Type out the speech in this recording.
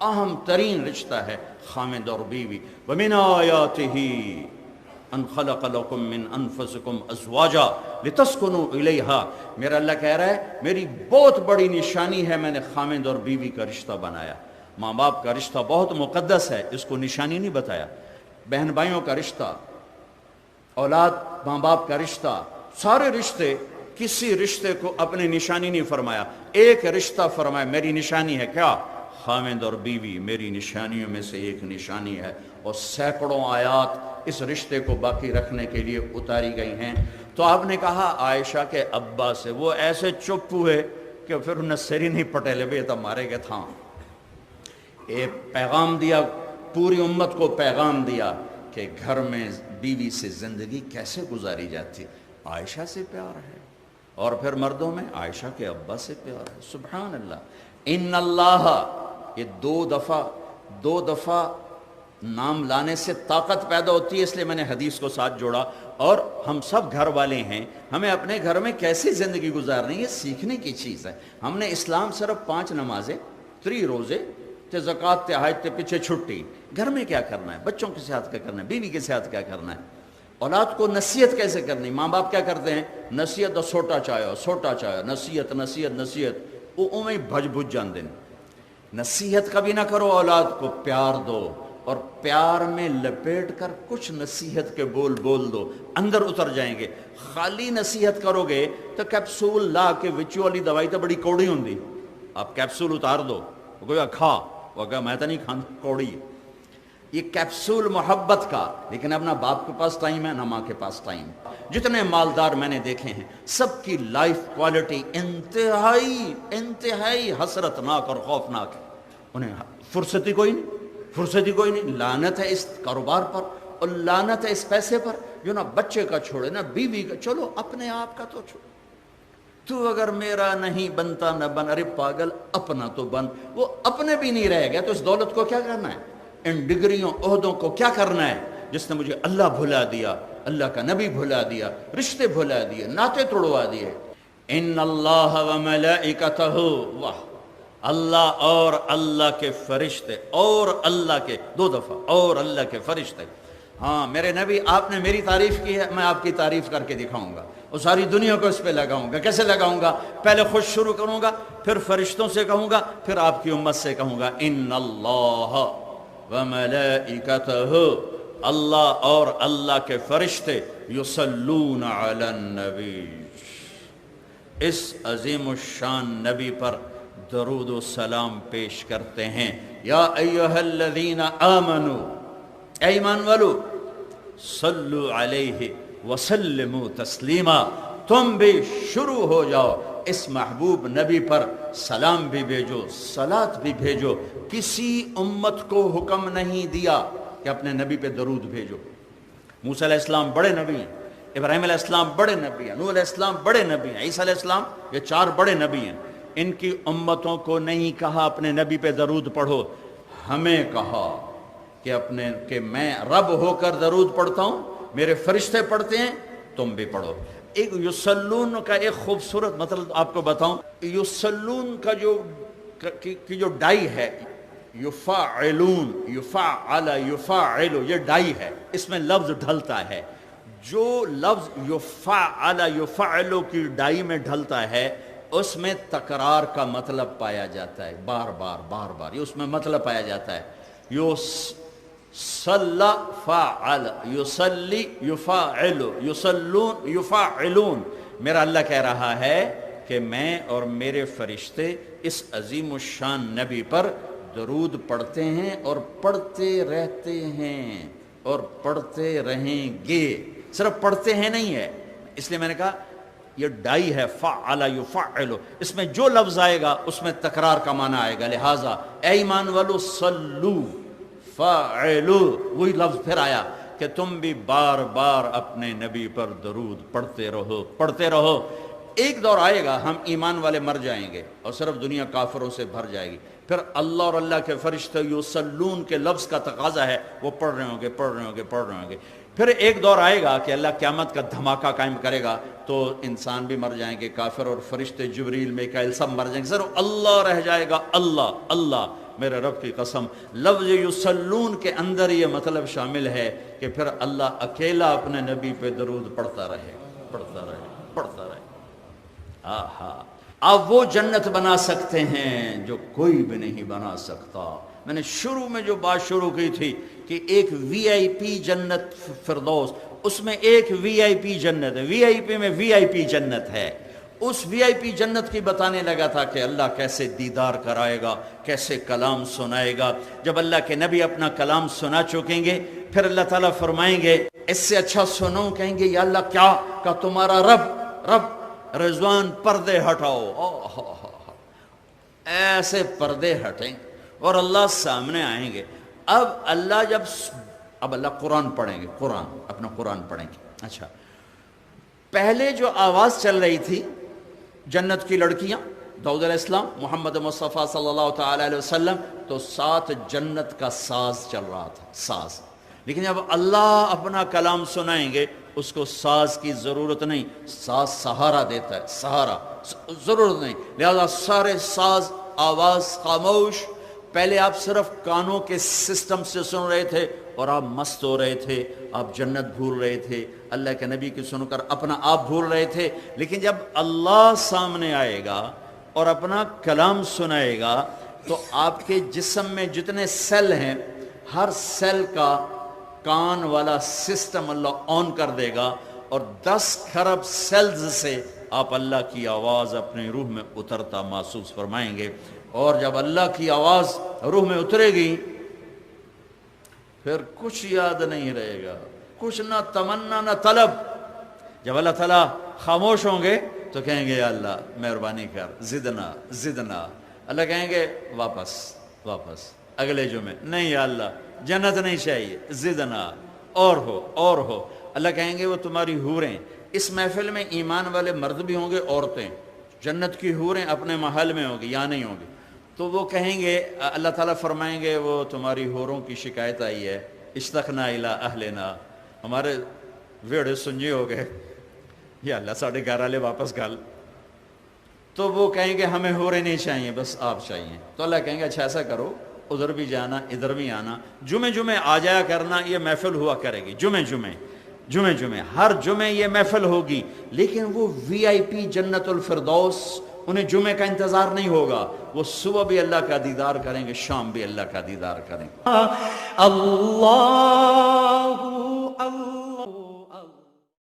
اہم ترین رشتہ ہے خامد اور بیوی. وَمِنْ آيَاتِهِ ان خلق لکم من انفسکم ازواجا لتسکنوا الیہا. میرا اللہ کہہ رہا ہے میری بہت بڑی نشانی ہے میں نے خامد اور بیوی کا رشتہ بنایا. ماں باپ کا رشتہ بہت مقدس ہے، اس کو نشانی نہیں بتایا. بہن بھائیوں کا رشتہ، اولاد ماں باپ کا رشتہ، سارے رشتے، کسی رشتے کو اپنی نشانی نہیں فرمایا. ایک رشتہ فرمایا میری نشانی ہے. کیا؟ خامد اور بیوی میری نشانیوں میں سے ایک نشانی ہے. اور سینکڑوں آیات اس رشتے کو باقی رکھنے کے لیے اتاری گئی ہیں. تو آپ نے کہا عائشہ کے ابا سے، وہ ایسے چپ ہوئے کہ پھر انہیں سر ہی نہیں پٹے لے بے تو مارے گئے تھا. ایک پیغام دیا، پوری امت کو پیغام دیا کہ گھر میں بیوی سے زندگی کیسے گزاری جاتی. عائشہ سے پیار ہے، اور پھر مردوں میں عائشہ کے ابا سے پیار ہے. سبحان اللہ. ان اللہ، یہ دو دفعہ نام لانے سے طاقت پیدا ہوتی ہے، اس لیے میں نے حدیث کو ساتھ جوڑا. اور ہم سب گھر والے ہیں، ہمیں اپنے گھر میں کیسی زندگی گزارنی ہے، یہ سیکھنے کی چیز ہے. ہم نے اسلام صرف 5 نمازیں، 3 روزے تے زکوٰۃ تے حج تے پیچھے چھٹی. گھر میں کیا کرنا ہے، بچوں کے ساتھ کیا کرنا ہے، بیوی کے ساتھ کیا کرنا ہے، اولاد کو نصیحت کیسے کرنی. ماں باپ کیا کرتے ہیں، نصیحت اور سوٹا چاہو نصیحت وہ اویں بھج بھج جان دیں. نصیحت کبھی نہ کرو، اولاد کو پیار دو، اور پیار میں لپیٹ کر کچھ نصیحت کے بول دو، اندر اتر جائیں گے. خالی نصیحت کرو گے تو کیپسول لا کے وچو والی دوائی تو بڑی کوڑی ہوندی. آپ کیپسول اتار دو، وہ کہے کھا، وہ کہا میں تو نہیں کھانا، کوڑی. یہ کیپسول محبت کا. لیکن اب نہ باپ کے پاس ٹائم ہے نہ ماں کے پاس ٹائم. جتنے مالدار میں نے دیکھے ہیں سب کی لائف کوالٹی انتہائی حسرتناک اور خوفناک ہے. انہیں فرصتی کوئی نہیں. لعنت ہے اس کاروبار پر، اور لعنت ہے اس پیسے پر جو نہ بچے کا چھوڑے نہ بیوی کا. چلو اپنے آپ کا تو چھوڑ، تو اگر میرا نہیں بنتا نہ بن. ارے پاگل، اپنا تو بن. وہ اپنے بھی نہیں رہ گیا تو اس دولت کو کیا کرنا ہے، ان ڈگریوں عہدوں کو کیا کرنا ہے، جس نے مجھے اللہ بھلا دیا، اللہ کا نبی بھلا دیا، رشتے بھلا دیے، ناطے توڑوا دیے. ان اللہ و ملائکتہ، واہ، اللہ اور اللہ کے فرشتے، اور اللہ کے 2 دفعہ، اور اللہ کے فرشتے. ہاں میرے نبی، آپ نے میری تعریف کی ہے، میں آپ کی تعریف کر کے دکھاؤں گا، اور ساری دنیا کو اس پہ لگاؤں گا. کیسے لگاؤں گا؟ پہلے خود شروع کروں گا، پھر فرشتوں سے کہوں گا، پھر آپ کی امت سے کہوں گا. ان اللہ وملائکتہ، اللہ اور اللہ کے فرشتے، یصلون علی النبی، اس عظیم الشان نبی پر درود و سلام پیش کرتے ہیں. یا ایہا الذین آمنوا، اے ایمان والو، صلو علیہ وسلموا تسلیما، تم بھی شروع ہو جاؤ اس محبوب نبی پر سلام بھی بھیجو، صلاۃ بھی بھیجو. کسی امت کو حکم نہیں دیا کہ اپنے نبی پہ درود بھیجو. موسیٰ علیہ السلام بڑے نبی ہیں، ابراہیم علیہ السلام بڑے نبی ہیں، نوح علیہ السلام بڑے نبی ہیں، عیسیٰ علیہ السلام، یہ 4 بڑے نبی ہیں. ان کی امتوں کو نہیں کہا اپنے نبی پہ درود پڑھو. ہمیں کہا کہ میں رب ہو کر درود پڑھتا ہوں، میرے فرشتے پڑھتے ہیں، تم بھی پڑھو. ایک یصلون کا ایک خوبصورت مطلب آپ کو بتاؤں. یصلون کا جو ڈائی ہے، یفعلون، یفعل، یفعل، یہ ڈائی ہے، اس میں لفظ ڈھلتا ہے. جو لفظ یفعل، یفعل کی ڈائی میں ڈھلتا ہے، اس میں تکرار کا مطلب پایا جاتا ہے. بار بار یہ اس میں مطلب پایا جاتا ہے. صلی فعل، یصلی یفعل، یصلون یفعلون. میرا اللہ کہہ رہا ہے کہ میں اور میرے فرشتے اس عظیم الشان نبی پر درود پڑھتے ہیں، اور پڑھتے رہتے ہیں، اور پڑھتے رہیں گے. صرف پڑھتے ہیں نہیں ہے، اس لیے میں نے کہا یہ ڈائی ہے، فعل یفعل، اس میں جو لفظ آئے گا اس میں تکرار کا معنی آئے گا. لہٰذا اے ایمان والو، صلو، فعلو، وہی لفظ پھر آیا کہ تم بھی بار بار اپنے نبی پر درود پڑھتے رہو. ایک دور آئے گا ہم ایمان والے مر جائیں گے اور صرف دنیا کافروں سے بھر جائے گی. پھر اللہ اور اللہ کے فرشتے یصلون کے لفظ کا تقاضا ہے، وہ پڑھ رہے ہوں گے. پھر ایک دور آئے گا کہ اللہ قیامت کا دھماکہ قائم کرے گا تو انسان بھی مر جائیں گے، کافر اور فرشتے جبریل میکائیل سب مر جائیں گے، صرف اللہ رہ جائے گا۔ اللہ اللہ، میرے رب کی قسم، لفظ یصلون کے اندر یہ مطلب شامل ہے کہ پھر اللہ اکیلا اپنے نبی پہ درود پڑھتا رہے پڑھتا رہے پڑھتا رہے۔ آہا، آپ وہ جنت بنا سکتے ہیں جو کوئی بھی نہیں بنا سکتا۔ میں نے شروع میں جو بات شروع کی تھی کہ ایک وی آئی پی جنت فردوس، اس میں ایک وی آئی پی جنت ہے، وی آئی پی میں وی آئی پی جنت ہے۔ اس وی آئی پی جنت کی بتانے لگا تھا کہ اللہ کیسے دیدار کرائے گا، کیسے کلام سنائے گا۔ جب اللہ کے نبی اپنا کلام سنا چکیں گے پھر اللہ تعالیٰ فرمائیں گے اس سے اچھا سنو، کہیں گے یا اللہ کیا؟ کہ تمہارا رب رضوان پردے ہٹاؤ، ایسے پردے ہٹیں اور اللہ سامنے آئیں گے۔ اب اللہ قرآن پڑھیں گے، اپنا قرآن پڑھیں گے۔ اچھا، پہلے جو آواز چل رہی تھی جنت کی لڑکیاں، داؤد علیہ السلام، محمد مصطفیٰ صلی اللہ تعالی علیہ وسلم، تو ساتھ جنت کا ساز چل رہا تھا، ساز۔ لیکن جب اللہ اپنا کلام سنائیں گے اس کو ساز کی ضرورت نہیں، ساز سہارا دیتا ہے، سہارا ضرورت نہیں، لہذا سارے ساز آواز خاموش۔ پہلے آپ صرف کانوں کے سسٹم سے سن رہے تھے اور آپ مست ہو رہے تھے، آپ جنت بھول رہے تھے، اللہ کے نبی کی سن کر اپنا آپ بھول رہے تھے۔ لیکن جب اللہ سامنے آئے گا اور اپنا کلام سنائے گا تو آپ کے جسم میں جتنے سیل ہیں ہر سیل کا کان والا سسٹم اللہ آن کر دے گا اور 10 کھرب سیلز سے آپ اللہ کی آواز اپنی روح میں اترتا محسوس فرمائیں گے۔ اور جب اللہ کی آواز روح میں اترے گی پھر کچھ یاد نہیں رہے گا، کچھ نہ تمنا نہ طلب۔ جب اللہ تعالیٰ خاموش ہوں گے تو کہیں گے یا اللہ مہربانی کر، زدنا۔ اللہ کہیں گے واپس اگلے جمعے، نہیں یا اللہ جنت نہیں چاہیے، زدنا، اور ہو۔ اللہ کہیں گے وہ تمہاری حوریں، اس محفل میں ایمان والے مرد بھی ہوں گے، عورتیں، جنت کی حوریں اپنے محل میں ہوں گی یا نہیں ہوں گی، تو وہ کہیں گے، اللہ تعالیٰ فرمائیں گے وہ تمہاری حوروں کی شکایت آئی ہے، اشتقنا الی اہلنا، ہمارے ویڑے سنجے ہو گئے، یا اللہ ساڑھے 11 لے واپس گھل۔ تو وہ کہیں گے ہمیں حوریں نہیں چاہیے، بس آپ چاہیے۔ تو اللہ کہیں گے اچھا ایسا کرو، ادھر بھی جانا ادھر بھی آنا، جمعے آ جایا کرنا، یہ محفل ہوا کرے گی، جمعے ہر جمعے یہ محفل ہوگی۔ لیکن وہ وی آئی پی جنت الفردوس، انہیں جمعے کا انتظار نہیں ہوگا، وہ صبح بھی اللہ کا دیدار کریں گے، شام بھی اللہ کا دیدار کریں گے۔ اللہ